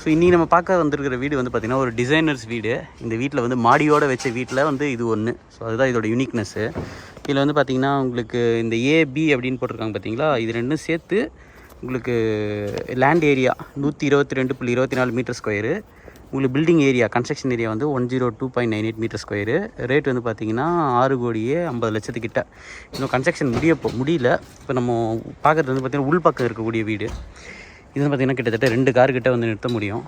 So இன்றைக்கி நம்ம பார்க்க வந்திருக்கிற வீடு வந்து பார்த்திங்கன்னா ஒரு டிசைனர்ஸ் வீடு. இந்த வீட்டில் வந்து மாடியோடு வச்ச வீட்டில் வந்து இது ஒன்று. ஸோ அதுதான் இதோட யூனிக்னஸ்ஸு. இதில் வந்து பார்த்திங்கன்னா உங்களுக்கு இந்த ஏபி அப்படின்னு போட்டிருக்காங்க பார்த்தீங்களா, இது ரெண்டும் சேர்த்து உங்களுக்கு லேண்ட் ஏரியா 122.24 மீட்டர் ஸ்கொயரு. உங்களுக்கு பில்டிங் ஏரியா கன்ஸ்ட்ரக்ஷன் ஏரியா வந்து 102.98 மீட்டர் ஸ்கொயரு. ரேட் வந்து பார்த்திங்கன்னா 6,50,00,000 இன்னும் கன்ஸ்ட்ரக்ஷன் முடியல. இப்போ நம்ம பார்க்குறது வந்து பார்த்திங்கன்னா உள்பக்கம் இருக்கக்கூடிய வீடு. இது வந்து பார்த்திங்கன்னா கிட்டத்தட்ட 2 கார் கிட்ட வந்து நிறுத்த முடியும்.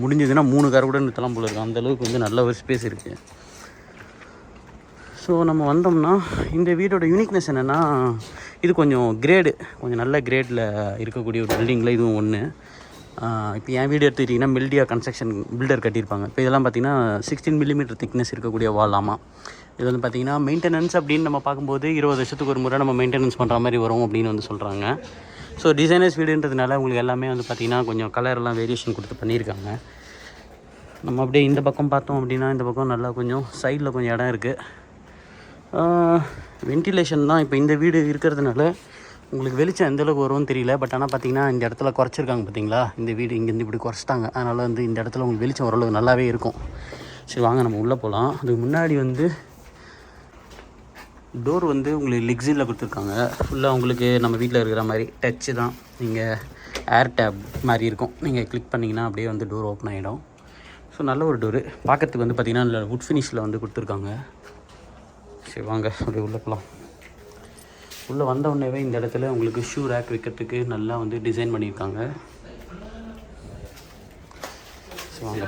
முடிஞ்சதுன்னா 3 கார் கூட நிறுத்தலாம் போல இருக்கும். அந்தளவுக்கு வந்து நல்ல ஒரு ஸ்பேஸ் இருக்குது. ஸோ நம்ம வந்தோம்னா இந்த வீடோட யூனிக்னஸ் என்னென்னா, இது கொஞ்சம் நல்ல கிரேடில் இருக்கக்கூடிய ஒரு பில்டிங்கில் இதுவும் ஒன்று. இப்போ என் வீடு எடுத்துக்கிட்டிங்கன்னா மெல்டியா கன்ஸ்ட்ரக்ஷன் பில்டர் கட்டியிருப்பாங்க. இப்போ இதெல்லாம் பார்த்திங்கன்னா 16 மில்லிமீட்டர் திக்னஸ் இருக்கக்கூடிய வாலாமா. இது வந்து பார்த்திங்கன்னா மெயின்டெனன்ஸ் அப்படின்னு நம்ம பார்க்கும்போது 20 வருஷத்துக்கு ஒரு முறை நம்ம மெயின்டெனன்ஸ் பண்ணுற மாதிரி வரும் அப்படின்னு வந்து சொல்கிறாங்க. ஸோ டிசைனர்ஸ் வீடுன்றதுனால உங்களுக்கு எல்லாமே வந்து பார்த்திங்கன்னா கொஞ்சம் கலர்லாம் வேரியேஷன் கொடுத்து பண்ணியிருக்காங்க. நம்ம அப்படியே இந்த பக்கம் பார்த்தோம் அப்படின்னா, இந்த பக்கம் நல்லா கொஞ்சம் சைடில் கொஞ்சம் இடம் இருக்குது. வென்டிலேஷன் தான் இப்போ இந்த வீடு இருக்கிறதுனால உங்களுக்கு வெளிச்சம் எந்தளவுக்கு வரும்னு தெரியல. பட் ஆனால் பார்த்திங்கன்னா இந்த இடத்துல குறைச்சிருக்காங்க பார்த்தீங்களா, இந்த வீடு இங்கேருந்து இப்படி குறைச்சிட்டாங்க. அதனால் வந்து இந்த இடத்துல உங்களுக்கு வெளிச்சம் ஓரளவுக்கு நல்லாவே இருக்கும். சரி வாங்க நம்ம உள்ளே போகலாம். அதுக்கு முன்னாடி வந்து டோர் வந்து உங்களுக்கு லிக்ஸில் கொடுத்துருக்காங்க. ஃபுல்லாக உங்களுக்கு நம்ம வீட்டில் இருக்கிற மாதிரி டச்சு தான். நீங்கள் ஏர் டேப் மாதிரி இருக்கும். நீங்கள் கிளிக் பண்ணிங்கன்னா அப்படியே வந்து டோர் ஓப்பன் ஆகிடும். ஸோ நல்ல ஒரு டோரு. பார்க்கறதுக்கு வந்து பார்த்திங்கன்னா வுட் ஃபினிஷில் வந்து கொடுத்துருக்காங்க. சரி வாங்க அப்படியே உள்ளே போகலாம். உள்ளே வந்த உடனேவே இந்த இடத்துல உங்களுக்கு ஷூ ரேக் வைக்கிறதுக்கு நல்லா வந்து டிசைன் பண்ணியிருக்காங்க. ஸோ வாங்க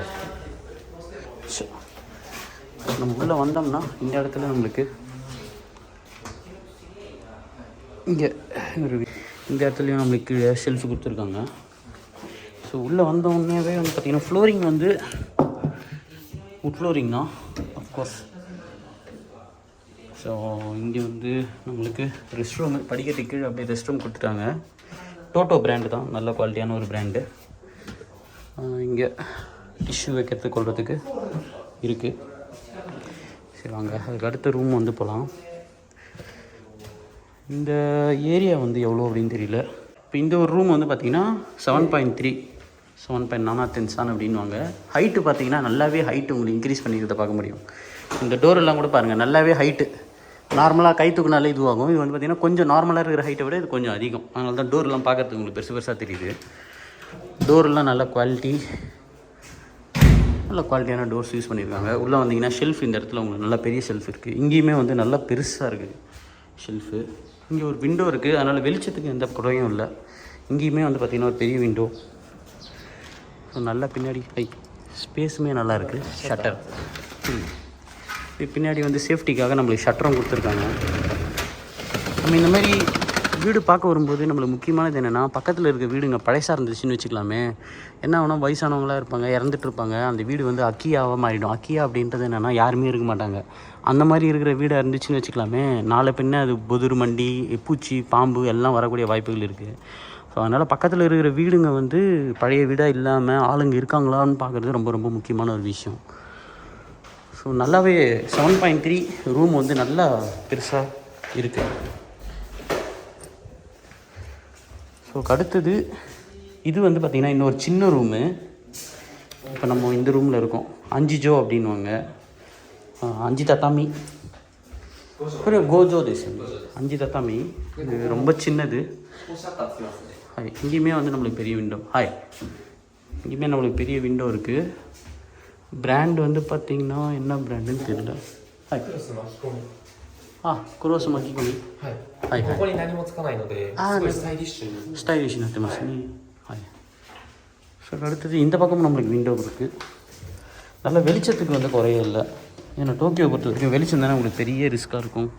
நம்ம உள்ளே வந்தோம்னா இந்த இடத்துல நம்மளுக்கு இந்த இடத்துலையும் நம்மளுக்கு ஷெல்ஃபு கொடுத்துருக்காங்க. ஸோ உள்ளே வந்தோடனேவே வந்து பார்த்திங்கன்னா ஃப்ளோரிங் வந்து வுட் ஃப்ளோரிங் தான் அஃப்கோர்ஸ். ஸோ இங்கே வந்து நம்மளுக்கு ரெஸ்ட் ரூம், படிக்கட்டுக்கு கீழே அப்படியே ரெஸ்ட் ரூம் கொடுத்துட்டாங்க. டோட்டோ பிராண்டு தான், நல்ல குவாலிட்டியான ஒரு பிராண்டு. இங்கே டிஷ்யூ வைக்கிறதுக்கு கொள்றதுக்கு இருக்குது. சரி வாங்க அதுக்கு அடுத்த ரூம் வந்து போகலாம். இந்த ஏரியா வந்து எவ்வளோ அப்படின்னு தெரியல. இப்போ இந்த ஒரு ரூம் வந்து பார்த்திங்கன்னா 7.3 7.4 அப்படின்வாங்க. ஹைட்டு பார்த்திங்கன்னா நல்லாவே ஹைட்டு உங்களுக்கு இன்க்ரீஸ் பண்ணிக்கிறத பார்க்க முடியும். இந்த டோரெல்லாம் கூட பாருங்கள் நல்லாவே ஹைட்டு. நார்மலாக கை தூக்குனாலே இதுவாகும். இது வந்து பார்த்திங்கன்னா கொஞ்சம் நார்மலாக இருக்கிற ஹைட்டை விட இது கொஞ்சம் அதிகம். அதனால தான் டோர்லாம் பார்க்குறதுக்கு உங்களுக்கு பெருசாக தெரியுது. டோரெல்லாம் நல்ல குவாலிட்டியான டோர்ஸ் யூஸ் பண்ணியிருக்காங்க. உள்ளே வந்தீங்கன்னா ஷெல்ஃப் இந்த இடத்துல உங்களுக்கு நல்ல பெரிய ஷெல்ஃப் இருக்குது. இங்கேயுமே வந்து நல்லா பெருசாக இருக்குது ஷெல்ஃபு. இங்கே ஒரு விண்டோ இருக்குது, அதனால் வெளிச்சத்துக்கு எந்த குறையும் இல்லை. இங்கேயுமே வந்து பார்த்திங்கன்னா ஒரு பெரிய விண்டோ. ஸோ நல்லா பின்னாடி ஸ்பேஸுமே நல்லா இருக்குது. ஷட்டர் பின்னாடி வந்து சேஃப்டிக்காக நம்மளுக்கு ஷட்டரும் கொடுத்துருக்காங்க. நம்ம இந்த மாதிரி வீடு பார்க்க வரும்போது நம்மளுக்கு முக்கியமானது என்னென்னா, பக்கத்தில் இருக்க வீடுங்க பழைசாக இருந்துச்சுன்னு வச்சுக்கலாமே, என்ன ஆகணும், வயசானவங்களாக இருப்பாங்க, இறந்துட்டு இருப்பாங்க. அந்த வீடு வந்து அக்கியாவாக மாறிடும். அக்கியா அப்படின்றது என்னென்னா யாருமே இருக்க மாட்டாங்க. அந்த மாதிரி இருக்கிற வீடாக இருந்துச்சுன்னு வச்சுக்கலாமே, நாளை பின்ன அது பொதுரு மண்டி, பூச்சி, பாம்பு எல்லாம் வரக்கூடிய வாய்ப்புகள் இருக்குது. ஸோ அதனால் பக்கத்தில் இருக்கிற வீடுங்க வந்து பழைய வீடாக இல்லாமல் ஆளுங்க இருக்காங்களான்னு பார்க்குறது ரொம்ப ரொம்ப முக்கியமான ஒரு விஷயம். ஸோ நல்லாவே 7.3 ரூம் வந்து நல்லா பெருசாக இருக்குது. ஸோ அடுத்தது இது வந்து பார்த்திங்கன்னா இன்னொரு சின்ன ரூமு. இப்போ நம்ம இந்த ரூமில் இருக்கோம். 5 ஜோ அப்படின்வாங்க. 5 தத்தாமி கோஜோ தேசம் 5 தத்தாமி. இது ரொம்ப சின்னது. இங்கேயுமே வந்து நம்மளுக்கு பெரிய விண்டோ. இங்கேயுமே நம்மளுக்கு பெரிய விண்டோ இருக்குது. பிராண்ட் வந்து பார்த்திங்கன்னா என்ன பிராண்டுன்னு தெரியல.クロス巻き込み。ここに何もつかないのですごいスタイリッシュになってますね。ஸோ அடுத்தது இந்த பக்கமும் நம்மளுக்கு விண்டோ இருக்குது. நல்ல வெளிச்சத்துக்கு வந்து குறைய இல்லை. ஏன்னா டோக்கியோ பொறுத்த வரைக்கும் வெளிச்சம் தானே உங்களுக்கு பெரிய ரிஸ்க்காக இருக்கும்.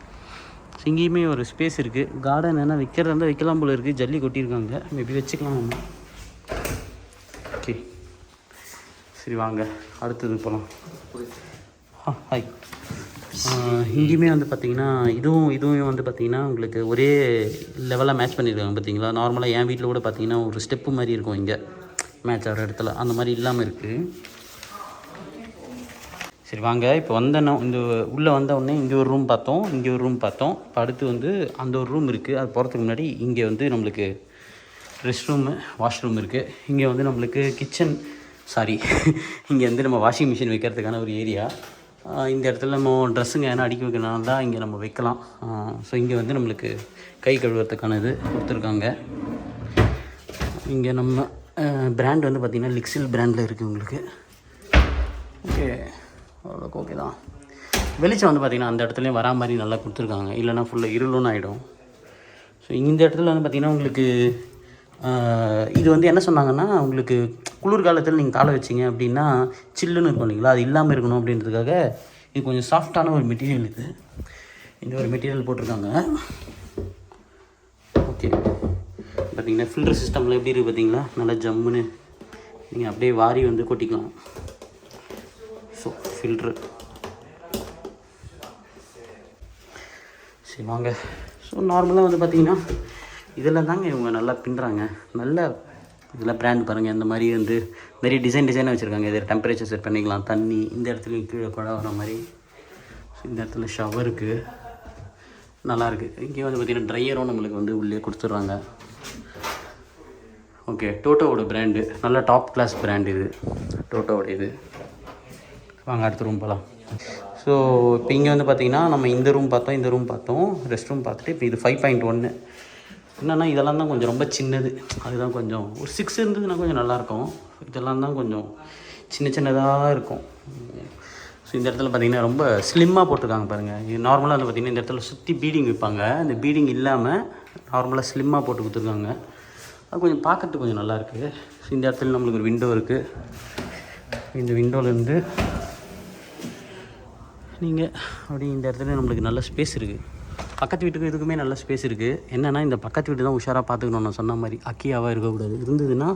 இங்கேயுமே ஒரு ஸ்பேஸ் இருக்குது. கார்டன் என்ன வைக்கிறதா இருந்தால் வைக்கலாம் போல் இருக்குது. ஜல்லி கொட்டியிருக்காங்க, மேபி வச்சுக்கலாம் நம்ம. ஓகே சரி வாங்க அடுத்தது போகலாம். இங்கேயுமே வந்து பார்த்திங்கன்னா இதுவும் வந்து பார்த்திங்கன்னா உங்களுக்கு ஒரே லெவலாக மேட்ச் பண்ணியிருக்காங்க பார்த்தீங்களா. நார்மலாக என் வீட்டில் கூட பார்த்திங்கன்னா ஒரு ஸ்டெப்பு மாதிரி இருக்கும் இங்கே மேட்ச் ஆகிற இடத்துல, அந்த மாதிரி இல்லாமல் இருக்குது. சரி வாங்க இப்போ இந்த உள்ளே வந்த உடனே இங்கே ஒரு ரூம் பார்த்தோம், இங்கே ஒரு ரூம் பார்த்தோம். இப்போ அடுத்து வந்து அந்த ஒரு ரூம் இருக்குது. அது போகிறதுக்கு முன்னாடி இங்கே வந்து நம்மளுக்கு ரெஸ்ட் ரூமு, வாஷ்ரூம் இருக்குது. இங்கே வந்து நம்மளுக்கு கிச்சன், சாரி இங்கே வந்து நம்ம வாஷிங் மிஷின் வைக்கிறதுக்கான ஒரு ஏரியா. இந்த இடத்துல நம்ம ட்ரெஸ்ஸுங்க ஏன்னா அடிக்க வைக்கிறனால தான் இங்கே நம்ம வைக்கலாம். ஸோ இங்கே வந்து நம்மளுக்கு கை கழுவுறதுக்கான இது கொடுத்துருக்காங்க. இங்கே நம்ம பிராண்ட் வந்து பார்த்திங்கன்னா லிக்ஸில் பிராண்டில் இருக்குது உங்களுக்கு. ஓகே, அவ்வளோக்கு ஓகே தான். வெளிச்சம் வந்து பார்த்திங்கன்னா அந்த இடத்துலையும் வரா மாதிரி நல்லா கொடுத்துருக்காங்க, இல்லைனா ஃபுல்லாக இருளுன்னு ஆகிடும். ஸோ இந்த இடத்துல வந்து பார்த்திங்கன்னா உங்களுக்கு இது வந்து என்ன சொன்னாங்கன்னா, உங்களுக்கு குளிர்காலத்தில் நீங்கள் காலை வச்சிங்க அப்படின்னா சில்லுன்னு இருக்கும் இல்லைங்களா, அது இல்லாமல் இருக்கணும் அப்படின்றதுக்காக இது கொஞ்சம் சாஃப்டான ஒரு மெட்டீரியல். இது இந்த ஒரு மெட்டீரியல் போட்டிருக்காங்க. ஓகே, பார்த்திங்கன்னா ஃபில்டர் சிஸ்டமில் எப்படி இருக்குது பார்த்திங்களா, நல்லா ஜம்முன்னு நீங்கள் அப்படியே வாரி வந்து கொட்டிக்கலாம். ஸோ ஃபில்ட்ரு சரி வாங்க. ஸோ நார்மலாக வந்து பார்த்திங்கன்னா இதெல்லாம் தாங்க இவங்க நல்லா பின்னுறாங்க. நல்ல இதெல்லாம் பிராண்ட் பாருங்கள், இந்த மாதிரி வந்து நிறைய டிசைனாக வச்சுருக்காங்க. இதில் டெம்பரேச்சர் செட் பண்ணிக்கலாம், தண்ணி இந்த இடத்துலையும் கீழே குழா வர மாதிரி. ஸோ இந்த இடத்துல ஷவருக்கு நல்லாயிருக்கு. இங்கே வந்து பார்த்திங்கன்னா ட்ரையரும் நம்மளுக்கு வந்து உள்ளே கொடுத்துட்றாங்க. ஓகே, டோட்டோவோட பிராண்டு, நல்ல டாப் கிளாஸ் பிராண்டு இது டோட்டோவோட இது. வாங்க அடுத்த ரூம் போகலாம். ஸோ இப்போ இங்கே வந்து பார்த்திங்கன்னா நம்ம இந்த ரூம் பார்த்தோம், ரெஸ்ட் ரூம் பார்த்துட்டு இப்போ இது 5.1. என்னென்னா இதெல்லாம் தான் கொஞ்சம் ரொம்ப சின்னது, அதுதான் கொஞ்சம் ஒரு 6 இருந்ததுன்னா கொஞ்சம் நல்லாயிருக்கும். இதெல்லாம் தான் கொஞ்சம் சின்னதாக இருக்கும். ஸோ இந்த இடத்துல பார்த்திங்கன்னா ரொம்ப ஸ்லிம்மாக போட்டிருக்காங்க பாருங்கள். இது நார்மலாக வந்து பார்த்திங்கன்னா இந்த இடத்துல சுற்றி பீடிங் வைப்பாங்க, இந்த பீடிங் இல்லாமல் நார்மலாக ஸ்லிம்மாக போட்டு கொடுத்துருக்காங்க. அது கொஞ்சம் பார்க்கறதுக்கு கொஞ்சம் நல்லாயிருக்கு. ஸோ இந்த இடத்துல நம்மளுக்கு ஒரு விண்டோ இருக்குது. இந்த விண்டோலேருந்து நீங்கள் அப்படி இந்த இடத்துல நம்மளுக்கு நல்ல ஸ்பேஸ் இருக்குது. பக்கத்து வீட்டுக்கு இதுக்குமே நல்ல ஸ்பேஸ் இருக்குது. என்னென்னா இந்த பக்கத்து வீட்டு தான் உஷாராக பார்த்துக்கணும். நான் சொன்ன மாதிரி அக்கியாவாக இருக்கக்கூடாது. இருந்ததுன்னா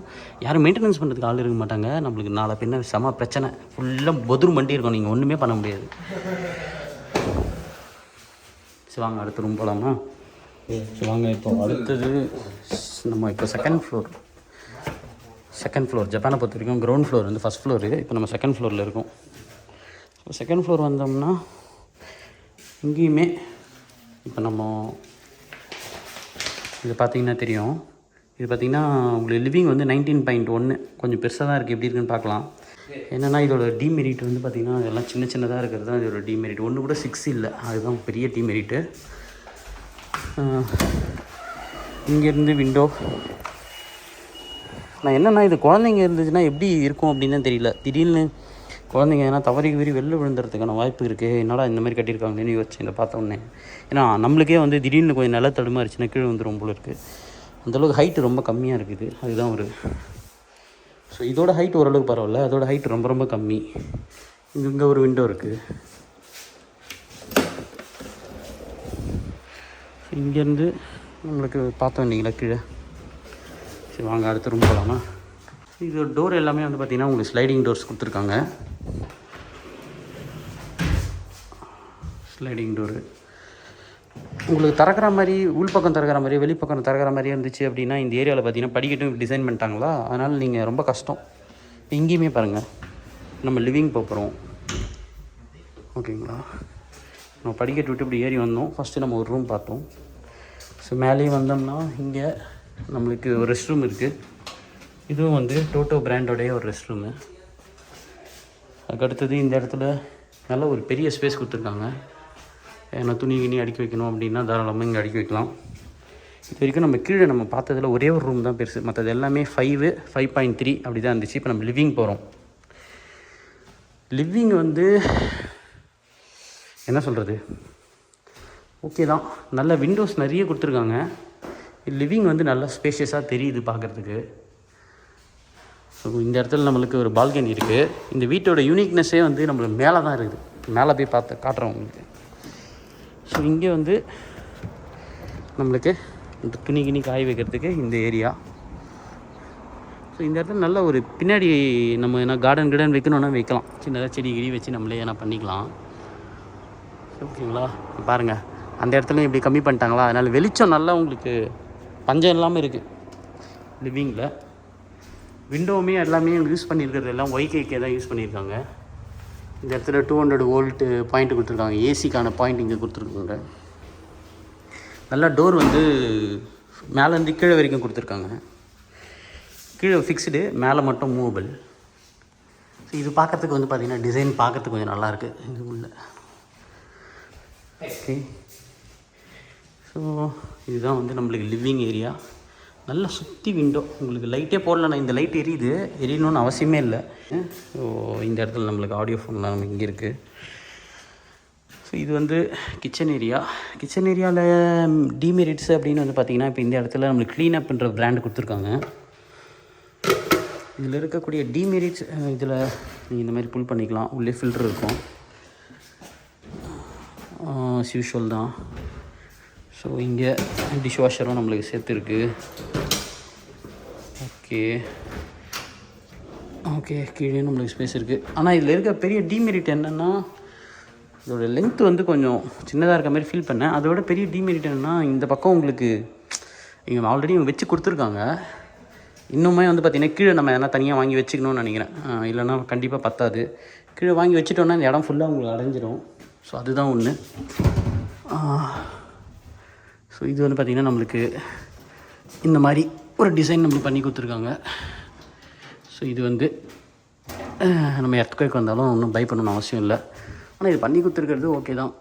யாரும் மெயின்டெனன்ஸ் பண்ணுறதுக்கு ஆள் இருக்க மாட்டாங்க. நம்மளுக்கு நாளை பின்ன செம பிரச்சனை, ஃபுல்லாக பொதுரும் வண்டி இருக்கும், நீங்கள் ஒன்றுமே பண்ண முடியாது. சரி வாங்க அடுத்த ரூம் போகலாமா? சரி வாங்க. இப்போ அடுத்தது நம்ம இப்போ செகண்ட் ஃப்ளோர் ஜப்பானை பொறுத்த வரைக்கும் கிரவுண்ட் ஃப்ளோர் வந்து ஃபஸ்ட் ஃப்ளோரு. இப்போ நம்ம செகண்ட் ஃப்ளோரில் இருக்கோம். ஸோ செகண்ட் ஃப்ளோர் வந்தோம்னா இங்கேயுமே இப்போ நம்ம இது பார்த்திங்கன்னா தெரியும். இது பார்த்திங்கன்னா உங்களுக்கு லிவிங் வந்து 19.1 கொஞ்சம் பெருசாக தான் இருக்குது. எப்படி இருக்குன்னு பார்க்கலாம். என்னென்னா இதோட டிமெரிட் வந்து பார்த்திங்கன்னா இதெல்லாம் சின்னதாக இருக்கிறது தான் இதோட டிமெரிட். ஒன்று கூட 6 இல்லை, அதுதான் பெரிய டிமெரிட்டு. இங்கேருந்து விண்டோ நான் என்னென்னா இது குழந்தைங்க இருந்துச்சுன்னா எப்படி இருக்கும் அப்படின்னு தான் தெரியல. திடீர்னு குழந்தைங்க ஏன்னா தவறி வெளில விழுந்துறதுக்கான வாய்ப்பு இருக்குது. என்னடா இந்த மாதிரி கட்டியிருக்காங்கன்னு யோசிச்சு இதை பார்த்த உடனே, ஏன்னா நம்மளுக்கே வந்து திடீர்னு கொஞ்சம் நில தடுமாறிச்சுன்னா கீழே வந்துடும் போல இருக்குது. அந்தளவுக்கு ஹைட்டு ரொம்ப கம்மியாக இருக்குது, அதுதான் ஒரு. ஸோ இதோட ஹைட் ஓரளவுக்கு பரவாயில்ல, அதோட ஹைட் ரொம்ப கம்மி. இங்கே ஒரு விண்டோ இருக்குது. இங்கேருந்து நம்மளுக்கு பார்த்தோம் இல்லைங்களா கீழே. சரி வாங்க அடுத்த ரூம் போகலாமா? இது டோர் எல்லாமே வந்து பார்த்திங்கன்னா உங்களுக்கு ஸ்லைடிங் டோர்ஸ் கொடுத்துருக்காங்க. ஸ்லைடிங் டோரு உங்களுக்கு திறக்கிற மாதிரி, உள்பக்கம் திறக்கிற மாதிரி, வெளிப்பக்கம் திறக்கிற மாதிரி இருந்துச்சு அப்படின்னா இந்த ஏரியாவில் பார்த்திங்கன்னா படிக்கட்டும் டிசைன் பண்ணிட்டாங்களா, அதனால் நீங்கள் ரொம்ப கஷ்டம். இப்போ இங்கேயுமே பாருங்கள், நம்ம லிவிங் போகிறோம் ஓகேங்களா. நம்ம படிக்கட்டு விட்டு இப்படி ஏறி வந்தோம். ஃபஸ்ட்டு நம்ம ஒரு ரூம் பார்த்தோம். ஸோ மேலேயும் வந்தோம்னா இங்கே நம்மளுக்கு ஒரு ரெஸ்ட் ரூம் இருக்குது. இதுவும் வந்து டோட்டோ பிராண்டோடைய ஒரு ரெஸ்ட் ரூமு. அதுக்கடுத்தது இந்த இடத்துல நல்ல ஒரு பெரிய ஸ்பேஸ் கொடுத்துருக்காங்க. ஏன்னா துணி கிணி அடுக்கி வைக்கணும் அப்படின்னா தாராளமாக இங்கே அடுக்கி வைக்கலாம். இது வரைக்கும் நம்ம கீழே நம்ம பார்த்ததில் ஒரே ஒரு ரூம் தான் பெருசு, மற்றது எல்லாமே 5.3 அப்படி தான் இருந்துச்சு. இப்போ நம்ம லிவிங் போகிறோம். லிவிங் வந்து என்ன சொல்கிறது, ஓகே தான், நல்ல விண்டோஸ் நிறைய கொடுத்துருக்காங்க. லிவிங் வந்து நல்லா ஸ்பேஷியஸாக தெரியுது பார்க்குறதுக்கு. ஸோ இந்த இடத்துல நம்மளுக்கு ஒரு பால்கனி இருக்குது. இந்த வீட்டோட யூனிக்னஸே வந்து நம்மளுக்கு மேலே தான் இருக்குது. மேலே போய் காட்டுறோம் உங்களுக்கு. ஸோ இங்கே வந்து நம்மளுக்கு இந்த துணி கிணி காய வைக்கிறதுக்கு இந்த ஏரியா. ஸோ இந்த இடத்துல நல்ல ஒரு பின்னாடி நம்ம என்ன கார்டன் வைக்கணுன்னா வைக்கலாம். சின்னதாக செடி கிடி வச்சு நம்மளே என்ன பண்ணிக்கலாம். ஓகேங்களா. பாருங்கள் அந்த இடத்துல இப்படி கம்மி பண்ணிட்டாங்களா, அதனால் வெளிச்சம் நல்லா உங்களுக்கு பஞ்சம் இல்லாமல் இருக்குது லிவிங்கில். விண்டோவுமே எல்லாமே யூஸ் பண்ணியிருக்கிறது எல்லாம் ஒய்கேக்கே தான் யூஸ் பண்ணியிருக்காங்க. இந்த இடத்துல 200 வோல்ட்டு பாயிண்ட் கொடுத்துருக்காங்க. ஏசிக்கான பாயிண்ட் இங்கே கொடுத்துருக்காங்க. நல்லா டோர் வந்து மேலேருந்து கீழே வரைக்கும் கொடுத்துருக்காங்க. கீழே ஃபிக்ஸ்டு, மேலே மட்டும் மூவபிள். ஸோ இது பார்க்குறதுக்கு வந்து பார்த்திங்கன்னா டிசைன் பார்க்குறதுக்கு கொஞ்சம் நல்லாயிருக்கு இது உள்ள. ஓகே, ஸோ இதுதான் வந்து நம்மளுக்கு லிவிங் ஏரியா. நல்லா சுற்றி விண்டோ, உங்களுக்கு லைட்டே போடலண்ணா. இந்த லைட் எரியணும்னு அவசியமே இல்லை. ஸோ இந்த இடத்துல நம்மளுக்கு ஆடியோ ஃபோன்லாம் நம்ம இங்கே இருக்குது. ஸோ இது வந்து கிச்சன் ஏரியா. கிச்சன் ஏரியாவில் டிமெரிட்ஸ் அப்படின்னு வந்து பார்த்திங்கன்னா இப்போ இந்த இடத்துல நம்மளுக்கு க்ளீனப்ன்ற பிராண்ட் கொடுத்துருக்காங்க. இதில் இருக்கக்கூடிய டிமெரிட்ஸ், இதில் நீங்கள் இந்த மாதிரி புல் பண்ணிக்கலாம். உள்ளே ஃபில்டர் இருக்கும், யூஷுவல் தான். ஸோ இங்கே டிஷ் வாஷரும் நம்மளுக்கு சேர்த்துருக்கு. ஓகே கீழே நம்மளுக்கு ஸ்பேஸ் இருக்குது. ஆனால் இதில் இருக்க பெரிய டிமெரிட் என்னென்னா, இதோட லென்த்து வந்து கொஞ்சம் சின்னதாக இருக்க மாதிரி ஃபீல் பண்ணேன். அதோட பெரிய டிமெரிட் என்னென்னா, இந்த பக்கம் உங்களுக்கு இங்கே ஆல்ரெடி இவங்க வச்சு கொடுத்துருக்காங்க. இன்னுமே வந்து பார்த்திங்கன்னா கீழே நம்ம எதனா தனியாக வாங்கி வச்சுக்கணும்னு நினைக்கிறேன். இல்லைன்னா கண்டிப்பாக பத்தாது. கீழே வாங்கி வச்சுட்டோன்னா இந்த இடம் ஃபுல்லாக உங்களுக்கு அடைஞ்சிரும். ஸோ அதுதான் ஒன்று. ஸோ இது வந்து பார்த்திங்கன்னா நம்மளுக்கு இந்த மாதிரி ஒரு டிசைன் நம்மளுக்கு பண்ணி கொடுத்துருக்காங்க. ஸோ இது வந்து நம்ம எர்த்குவேக் வந்தாலும் ஒன்றும் பை பண்ணணும்னு அவசியம் இல்லை. ஆனால் இது பண்ணி கொடுத்துருக்கிறது ஓகே தான்.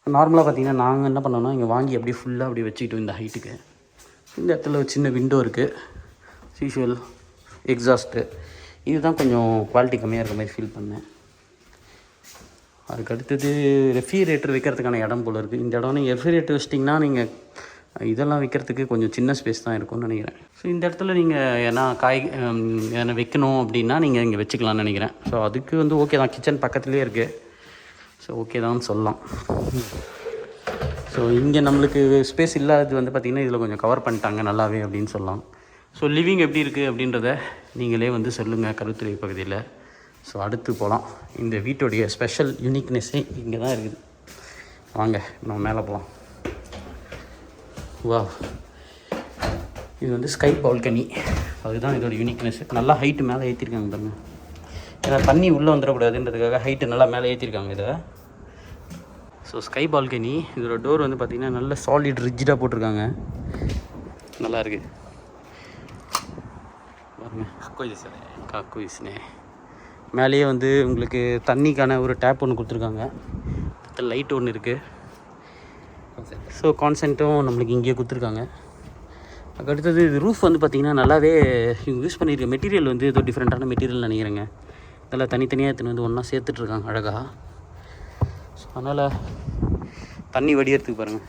நார்மலாக பார்த்திங்கன்னா நாங்கள் என்ன பண்ணோம்னா இங்கே வாங்கி அப்படியே ஃபுல்லாக அப்படியே வச்சுக்கிட்டோம் இந்த ஹைட்டுக்கு. இந்த இடத்துல ஒரு சின்ன விண்டோ இருக்குது, யூஷுவல் எக்ஸாஸ்ட்டு. இதுதான் கொஞ்சம் குவாலிட்டி கம்மியாக இருக்க மாதிரி ஃபீல் பண்ணேன். அதுக்கு அடுத்தது ரெஃப்ரிஜரேட்டர் வைக்கிறதுக்கான இடம் போல் இருக்குது. இந்த இடம் நீங்கள் ரெஃப்ரிஜரேட்டர் வச்சிட்டிங்கன்னா நீங்கள் இதெல்லாம் வைக்கிறதுக்கு கொஞ்சம் சின்ன ஸ்பேஸ் தான் இருக்கும்னு நினைக்கிறேன். ஸோ இந்த இடத்துல நீங்கள் ஏன்னா ஏன்னா வைக்கணும் அப்படின்னா நீங்கள் இங்கே வச்சுக்கலாம்னு நினைக்கிறேன். ஸோ அதுக்கு வந்து ஓகே தான், கிச்சன் பக்கத்துலேயே இருக்குது. ஸோ ஓகே தான் சொல்லலாம். ஸோ இங்கே நம்மளுக்கு ஸ்பேஸ் இல்லாதது வந்து பார்த்திங்கன்னா இதில் கொஞ்சம் கவர் பண்ணிட்டாங்க நல்லாவே அப்படின்னு சொல்லலாம். ஸோ லிவிங் எப்படி இருக்குது அப்படின்றத நீங்களே வந்து சொல்லுங்கள் கருத்துரை பகுதியில். ஸோ அடுத்து போகலாம். இந்த வீட்டோடைய ஸ்பெஷல் யூனிக்னஸ்ஸே இங்கே தான் இருக்குது. வாங்க நம்ம மேலே போகலாம். வா, இது வந்து ஸ்கை பால்கனி. அதுதான் இதோட யூனிக்னஸ். நல்லா ஹைட்டு மேலே ஏற்றிருக்காங்க பாருங்க. ஏன்னா தண்ணி உள்ளே வந்துடக்கூடாதுன்றதுக்காக ஹைட்டு நல்லா மேலே ஏற்றிருக்காங்க இதை. ஸோ ஸ்கை பால்கனி, இதோட டோர் வந்து பார்த்திங்கன்னா நல்ல சாலிட் ரிஜிடாக போட்டிருக்காங்க. நல்லா இருக்குது பாருங்க. காக்கோயிஸ்னே மேலேயே வந்து உங்களுக்கு தண்ணிக்கான ஒரு டேப் ஒன்று கொடுத்துருக்காங்க. லைட் ஒன்று இருக்குது. ஸோ கான்சென்ட்டும் நம்மளுக்கு இங்கேயே கொடுத்துருக்காங்க. அதுக்கு அடுத்தது இது ரூஃப் வந்து பார்த்திங்கன்னா நல்லாவே இவங்க யூஸ் பண்ணியிருக்க மெட்டீரியல் வந்து ஏதோ டிஃப்ரெண்ட்டான மெட்டீரியல் நினைக்கிறேங்க. நல்லா தனித்தனியாக எடுத்துன்னு வந்து ஒன்றா சேர்த்துட்ருக்காங்க அழகாக. ஸோ அதனால் தண்ணி வடிகிறதுக்கு பாருங்கள்,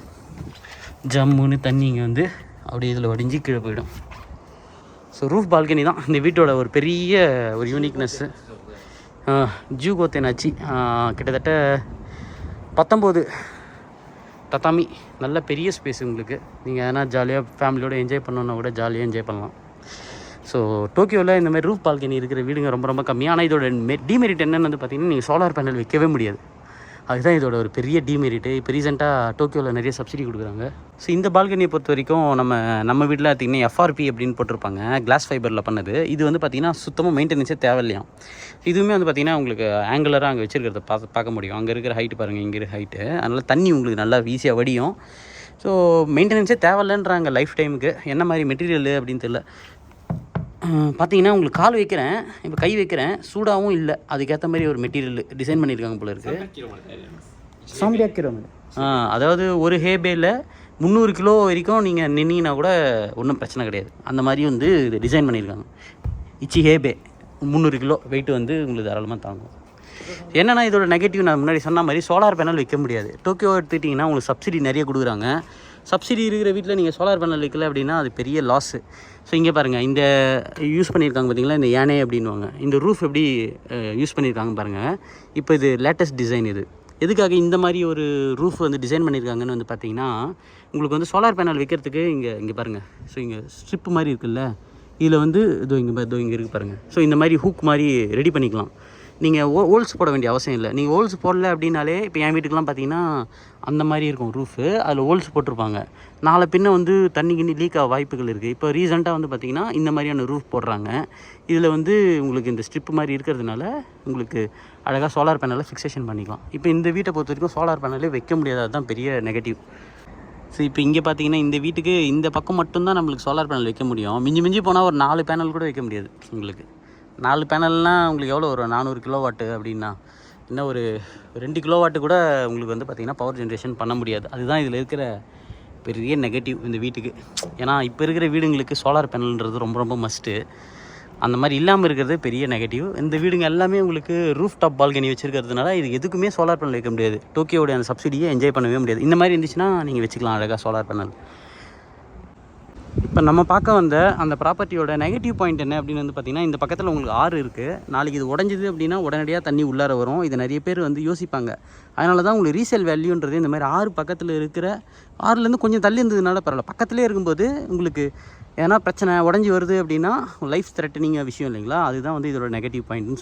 ஜம்முன்னு தண்ணி இங்கே வந்து அப்படியே இதில் வடிஞ்சு கீழே போயிடும். ஸோ ரூஃப் பால்கனி தான் இந்த வீட்டோட ஒரு பெரிய ஒரு யூனிக்னஸ்ஸு. ஜூகோத்தேனாச்சி கிட்டத்தட்ட 19 தத்தாமி. நல்ல பெரிய ஸ்பேஸ் உங்களுக்கு. நீங்கள் எதனா ஜாலியாக ஃபேமிலியோடு என்ஜாய் பண்ணணுன்னா கூட ஜாலியாக என்ஜாய் பண்ணலாம். ஸோ டோக்கியோவில் இந்த மாதிரி ரூஃப் பால்கனி இருக்கிற வீடுங்க ரொம்ப ரொம்ப கம்மி. ஆனால் இதோட டிமெரிட் என்னென்னு வந்து பார்த்திங்கன்னா நீங்கள் சோலார் பேனல் வைக்கவே முடியாது. அதுதான் இதோட ஒரு பெரிய டிமெரிட்டு. இப்போ ரீசெண்டாக டோக்கியோவில் நிறைய சப்சிடி கொடுக்குறாங்க. ஸோ இந்த பால்கனியை பொறுத்த வரைக்கும் நம்ம வீட்டில் பார்த்திங்கன்னா எஃப்ஆர்பி அப்படின்னு போட்டிருப்பாங்க, கிளாஸ் ஃபைபரில் பண்ணது. இது வந்து பார்த்திங்கன்னா சுத்தமாக மெயின்டெனன்ஸே தேவையில்லையாம். இதுவுமே வந்து பார்த்திங்கன்னா உங்களுக்கு ஆங்குலராக அங்கே வச்சுருக்கிறத பார்க்க முடியும். அங்கே இருக்கிற ஹைட்டு பாருங்கள், இங்கே இருக்கிற ஹைட்டு. அதனால் தண்ணி உங்களுக்கு நல்லா ஈஸியாக வடியும். ஸோ மெயின்டெனன்ஸே தேவையில்லைன்றாங்க லைஃப் டைமுக்கு. என்ன மாதிரி மெட்டீரியல் அப்படின்னு தெரியல. பார்த்தீங்கன்னா உங்களுக்கு கால் வைக்கிறேன், இப்போ கை வைக்கிறேன், சூடாகவும் இல்லை. அதுக்கேற்ற மாதிரி ஒரு மெட்டீரியல் டிசைன் பண்ணியிருக்காங்க போல இருக்குது. சாம்பியாக்கிரோ அதாவது ஒரு ஹேபேயில் 300 கிலோ வரைக்கும் நீங்கள் நின்னீங்கன்னா கூட ஒன்றும் பிரச்சனை கிடையாது. அந்த மாதிரி வந்து இது டிசைன் பண்ணியிருக்காங்க. இச்சி ஹேபே 300 கிலோ வெயிட் வந்து உங்களுக்கு தாராளமாக தாங்கும். என்னென்னா இதோட நெகட்டிவ் நான் முன்னாடி சொன்ன மாதிரி சோலார் பேனல் வைக்க முடியாது. டோக்கியோ எடுத்துக்கிட்டிங்கன்னா உங்களுக்கு சப்சிடி நிறைய கொடுக்குறாங்க. சப்சிடி இருக்கிற வீட்டில் நீங்கள் சோலார் பேனல் வைக்கல அப்படின்னா அது பெரிய லாஸு. ஸோ இங்கே பாருங்கள், இந்த யூஸ் பண்ணியிருக்காங்க பார்த்தீங்களா, இந்த யானை அப்படின்வாங்க. இந்த ரூஃப் எப்படி யூஸ் பண்ணியிருக்காங்க பாருங்கள். இப்போ இது லேட்டஸ்ட் டிசைன். இது எதுக்காக இந்த மாதிரி ஒரு ரூஃப் வந்து டிசைன் பண்ணியிருக்காங்கன்னு வந்து பார்த்தீங்கன்னா, உங்களுக்கு வந்து சோலார் பேனல் வைக்கிறதுக்கு இங்கே பாருங்கள். ஸோ இங்கே ஸ்ட்ரிப்பு மாதிரி இருக்குல்ல, இதில் வந்து இங்கே இருக்குது பாருங்கள். ஸோ இந்த மாதிரி ஹூக் மாதிரி ரெடி பண்ணிக்கலாம். நீங்கள் ஹோல்ஸ் போட வேண்டிய அவசியம் இல்லை. நீங்கள் ஹோல்ஸ் போடல அப்படின்னாலே, இப்போ என் வீட்டுக்கெலாம் பார்த்தீங்கன்னா அந்த மாதிரி இருக்கும் ரூஃபு. அதில் ஹோல்ஸ் போட்டிருப்பாங்க. நாளை பின்ன வந்து தண்ணி கிண்ணி லீக் ஆக வாய்ப்புகள் இருக்குது. இப்போ ரீசெண்டாக வந்து பார்த்திங்கன்னா இந்த மாதிரியான ரூஃப் போடுறாங்க. இதில் வந்து உங்களுக்கு இந்த ஸ்ட்ரிப்பு மாதிரி இருக்கிறதுனால உங்களுக்கு அழகாக சோலார் பேனலில் ஃபிக்ஸேஷன் பண்ணிக்கலாம். இப்போ இந்த வீட்டை பொறுத்த வரைக்கும் சோலார் பேனலே வைக்க முடியாது. அதுதான் பெரிய நெகட்டிவ். ஸோ இப்போ இங்கே பார்த்தீங்கன்னா இந்த வீட்டுக்கு இந்த பக்கம் மட்டும்தான் நம்மளுக்கு சோலார் பேனல் வைக்க முடியும். மிஞ்சி போனால் ஒரு 4 பேனல் கூட வைக்க முடியாது உங்களுக்கு. 4 பேனல்னால் உங்களுக்கு எவ்வளோ வரும்? 400 கிலோவாட்டு அப்படின்னா இன்னும் ஒரு 2 கிலோவாட்டு கூட உங்களுக்கு வந்து பார்த்திங்கன்னா பவர் ஜென்ரேஷன் பண்ண முடியாது. அதுதான் இதில் இருக்கிற பெரிய நெகட்டிவ் இந்த வீட்டுக்கு. ஏன்னா இப்போ இருக்கிற வீடுங்களுக்கு சோலார் பேனல்ன்றது ரொம்ப ரொம்ப மஸ்ட்டு. அந்த மாதிரி இல்லாமல் இருக்கிறது பெரிய நெகட்டிவ். இந்த வீடுங்க எல்லாமே உங்களுக்கு ரூஃப் டாப் பால்கனி வச்சுருக்கிறதுனால இது எதுக்குமே சோலார் பேனல் வைக்க முடியாது. டோக்கியோடைய அந்த சப்சிடியை என்ஜாய் பண்ணவே முடியாது. இந்த மாதிரி இருந்துச்சுன்னா நீங்கள் வச்சுக்கலாம் அழகாக சோலார் பேனல். இப்போ நம்ம பார்க்க வந்த அந்த ப்ராப்பர்ட்டியோட நெகட்டிவ் பாயிண்ட் என்ன அப்படின்னு வந்து பார்த்திங்கன்னா, இந்த பக்கத்தில் உங்களுக்கு ஆறு இருக்குது. நாளைக்கு இது உடஞ்சிது அப்படின்னா உடனடியாக தண்ணி உள்ளார வரும். இதை நிறைய பேர் வந்து யோசிப்பாங்க. அதனால தான் உங்களுக்கு ரீசேல் வேல்யூன்றது இந்த மாதிரி ஆறு பக்கத்தில் இருக்கிற ஆறுலேருந்து கொஞ்சம் தள்ளி இருந்ததுனால பரவாயில்ல. பக்கத்துலேயே இருக்கும்போது உங்களுக்கு ஏன்னா பிரச்சனை உடஞ்சி வருது அப்படின்னா லைஃப் த்ரெட்டனிங் விஷயம் இல்லைங்களா? அதுதான் வந்து இதோட நெகட்டிவ் பாயிண்ட்னு